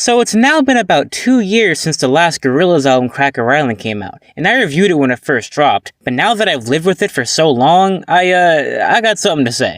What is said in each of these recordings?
So it's now been about 2 years since the last Gorillaz album Cracker Island came out, and I reviewed it when it first dropped, but now that I've lived with it for so long, I got something to say.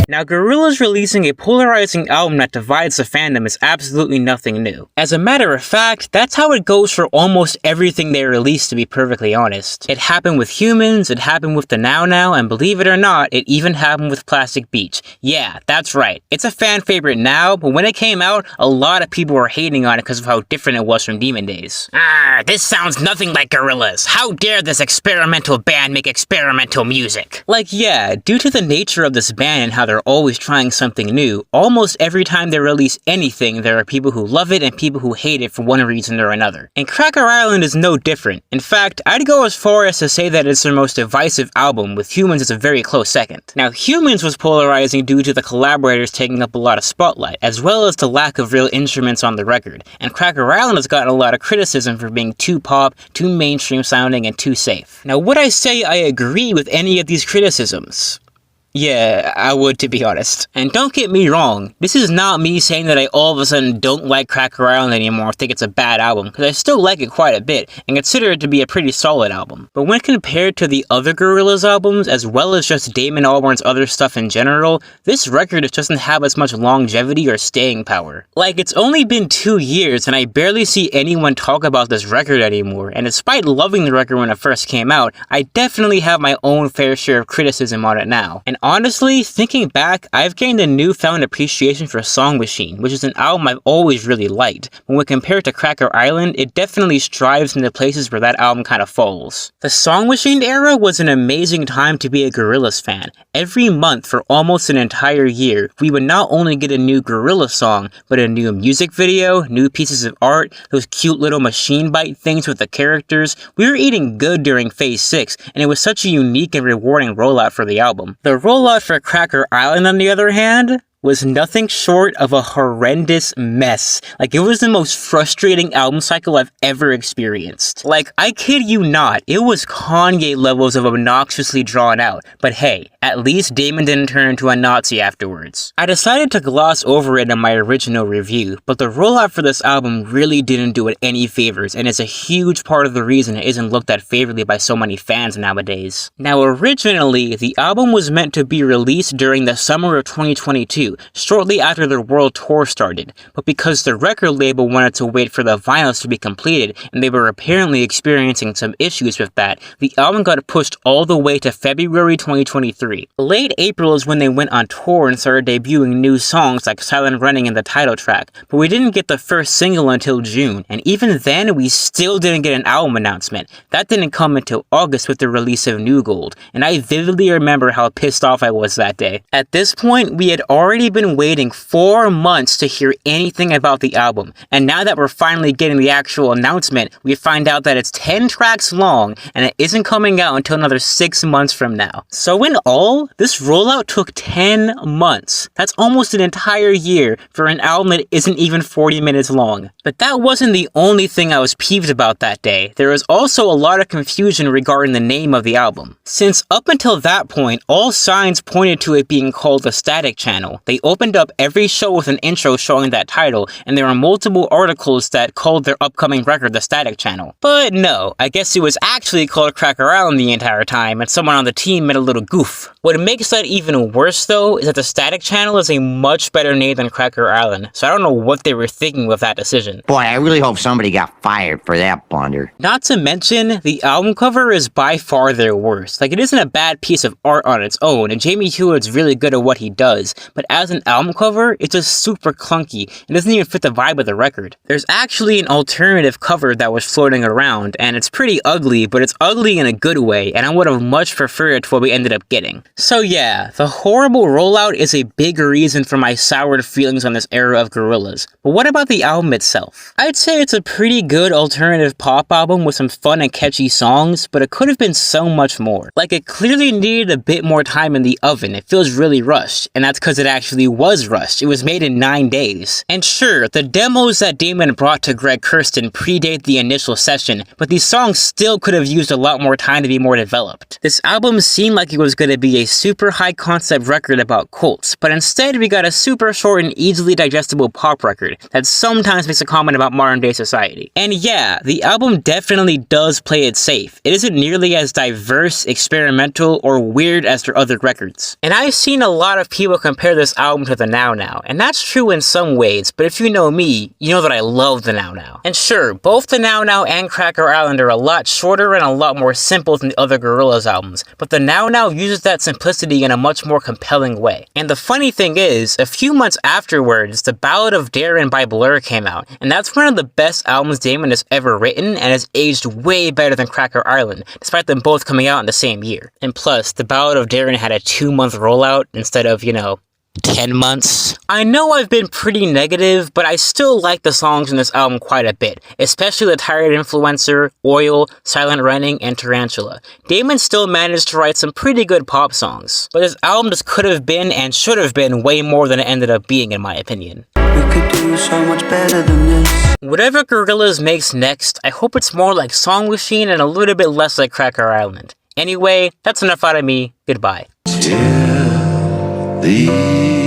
Now, Gorillaz releasing a polarizing album that divides the fandom is absolutely nothing new. As a matter of fact, that's how it goes for almost everything they release, to be perfectly honest. It happened with Humans, it happened with the Now Now, and believe it or not, it even happened with Plastic Beach. Yeah, that's right. It's a fan favorite now, but when it came out, a lot of people were hating on it because of how different it was from Demon Days. This sounds nothing like Gorillaz. How dare this experimental band make experimental music? Like, yeah, due to the nature of this band and how they're always trying something new, almost every time they release anything, there are people who love it and people who hate it for one reason or another. And Cracker Island is no different. In fact, I'd go as far as to say that it's their most divisive album, with Humans as a very close second. Now, Humans was polarizing due to the collaborators taking up a lot of spotlight, as well as the lack of real instruments on the record, and Cracker Island has gotten a lot of criticism for being too pop, too mainstream sounding, and too safe. Now, would I say I agree with any of these criticisms? Yeah, I would, to be honest. And don't get me wrong, this is not me saying that I all of a sudden don't like Cracker Island anymore or think it's a bad album, because I still like it quite a bit and consider it to be a pretty solid album. But when compared to the other Gorillaz albums, as well as just Damon Albarn's other stuff in general, this record just doesn't have as much longevity or staying power. Like, it's only been 2 years and I barely see anyone talk about this record anymore, and despite loving the record when it first came out, I definitely have my own fair share of criticism on it now. And honestly, thinking back, I've gained a newfound appreciation for Song Machine, which is an album I've always really liked, but when compared to Cracker Island, it definitely strives in the places where that album kind of falls. The Song Machine era was an amazing time to be a Gorillaz fan. Every month for almost an entire year, we would not only get a new Gorillaz song, but a new music video, new pieces of art, those cute little machine bite things with the characters. We were eating good during Phase 6, and it was such a unique and rewarding rollout for the album. The rollout for Cracker Island, on the other hand, was nothing short of a horrendous mess. Like, it was the most frustrating album cycle I've ever experienced. Like, I kid you not, it was Kanye levels of obnoxiously drawn out, but hey, at least Damon didn't turn into a Nazi afterwards. I decided to gloss over it in my original review, but the rollout for this album really didn't do it any favors, and is a huge part of the reason it isn't looked at favorably by so many fans nowadays. Now, originally, the album was meant to be released during the summer of 2022, shortly after their world tour started, but because the record label wanted to wait for the vinyls to be completed, and they were apparently experiencing some issues with that, the album got pushed all the way to February 2023. Late April is when they went on tour and started debuting new songs like Silent Running and the title track, but we didn't get the first single until June, and even then we still didn't get an album announcement. That didn't come until August with the release of New Gold, and I vividly remember how pissed off I was that day. At this point, we had already been waiting 4 months to hear anything about the album, and now that we're finally getting the actual announcement, we find out that it's 10 tracks long, and it isn't coming out until another 6 months from now. So in all, this rollout took 10 months. That's almost an entire year for an album that isn't even 40 minutes long. But that wasn't the only thing I was peeved about that day. There was also a lot of confusion regarding the name of the album. Since up until that point, all signs pointed to it being called the Static Channel. They opened up every show with an intro showing that title, and there are multiple articles that called their upcoming record the Static Channel. But no, I guess it was actually called Cracker Island the entire time, and someone on the team made a little goof. What makes that even worse though, is that the Static Channel is a much better name than Cracker Island, so I don't know what they were thinking with that decision. Boy, I really hope somebody got fired for that blunder. Not to mention, the album cover is by far their worst. Like, it isn't a bad piece of art on its own, and Jamie Hewitt's really good at what he does, but as an album cover, it's just super clunky and doesn't even fit the vibe of the record. There's actually an alternative cover that was floating around, and it's pretty ugly, but it's ugly in a good way, and I would have much preferred it to what we ended up getting. So yeah, the horrible rollout is a big reason for my soured feelings on this era of Gorillaz. But what about the album itself? I'd say it's a pretty good alternative pop album with some fun and catchy songs, but it could have been so much more. Like, it clearly needed a bit more time in the oven. It feels really rushed, and that's because it actually actually was rushed. It was made in 9 days. And sure, the demos that Damon brought to Greg Kurstin predate the initial session, but these songs still could have used a lot more time to be more developed. This album seemed like it was going to be a super high concept record about cults, but instead we got a super short and easily digestible pop record that sometimes makes a comment about modern day society. And yeah, the album definitely does play it safe. It isn't nearly as diverse, experimental, or weird as their other records. And I've seen a lot of people compare this album to the Now Now, and that's true in some ways, but if you know me, you know that I love the Now Now. And sure, both the Now Now and Cracker Island are a lot shorter and a lot more simple than the other Gorillaz albums, but the Now Now uses that simplicity in a much more compelling way. And the funny thing is, a few months afterwards, The Ballad of Darren by Blur came out, and that's one of the best albums Damon has ever written, and has aged way better than Cracker Island, despite them both coming out in the same year. And plus, The Ballad of Darren had a 2-month rollout instead of, 10 months. I know I've been pretty negative, but I still like the songs in this album quite a bit, especially The Tired Influencer, Oil, Silent Running, and Tarantula. Damon still managed to write some pretty good pop songs, but this album just could have been and should have been way more than it ended up being, in my opinion. We could do so much better than this. Whatever Gorillaz makes next, I hope it's more like Song Machine and a little bit less like Cracker Island. Anyway, that's enough out of me. Goodbye. Till the